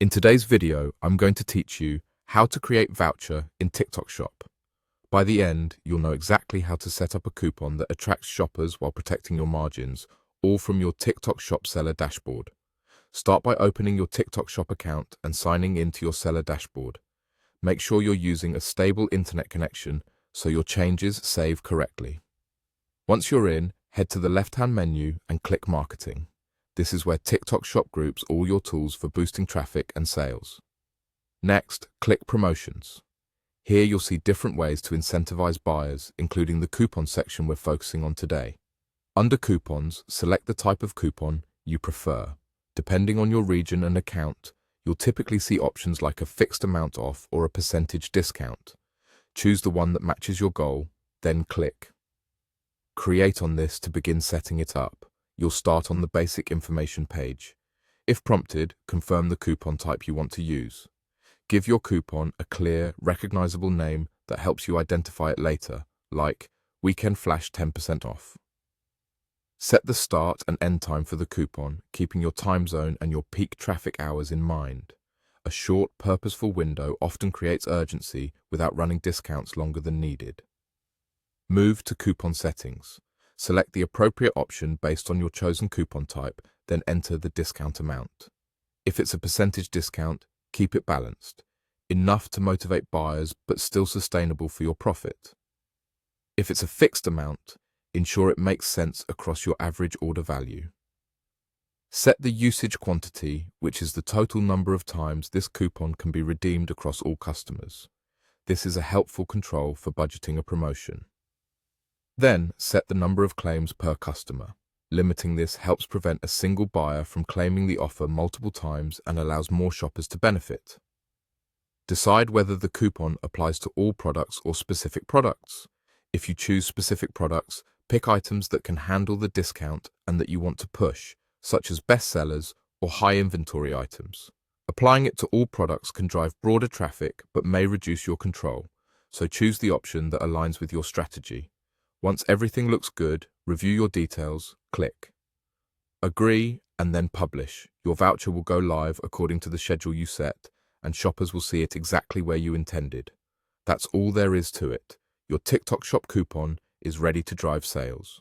In today's video, I'm going to teach you how to create voucher in TikTok Shop. By the end, you'll know exactly how to set up a coupon that attracts shoppers while protecting your margins, all from your TikTok Shop seller dashboard. Start by opening your TikTok Shop account and signing into your seller dashboard. Make sure you're using a stable internet connection so your changes save correctly. Once you're in, head to the left-hand menu and click Marketing. This is where TikTok Shop groups all your tools for boosting traffic and sales. Next, click Promotions. Here you'll see different ways to incentivize buyers, including the coupon section we're focusing on today. Under Coupons, select the type of coupon you prefer. Depending on your region and account, you'll typically see options like a fixed amount off or a percentage discount. Choose the one that matches your goal, then click Create on this to begin setting it up. You'll start on the basic information page. If prompted, confirm the coupon type you want to use. Give your coupon a clear, recognizable name that helps you identify it later, like Weekend Flash 10% off. Set the start and end time for the coupon, keeping your time zone and your peak traffic hours in mind. A short, purposeful window often creates urgency without running discounts longer than needed. Move to Coupon Settings. Select the appropriate option based on your chosen coupon type, then enter the discount amount. If it's a percentage discount, keep it balanced, enough to motivate buyers but still sustainable for your profit. If it's a fixed amount, ensure it makes sense across your average order value. Set the usage quantity, which is the total number of times this coupon can be redeemed across all customers. This is a helpful control for budgeting a promotion. Then, set the number of claims per customer. Limiting this helps prevent a single buyer from claiming the offer multiple times and allows more shoppers to benefit. Decide whether the coupon applies to all products or specific products. If you choose specific products, pick items that can handle the discount and that you want to push, such as bestsellers or high inventory items. Applying it to all products can drive broader traffic but may reduce your control, so choose the option that aligns with your strategy. Once everything looks good, review your details, click Agree, and then Publish. Your voucher will go live according to the schedule you set, and shoppers will see it exactly where you intended. That's all there is to it. Your TikTok Shop coupon is ready to drive sales.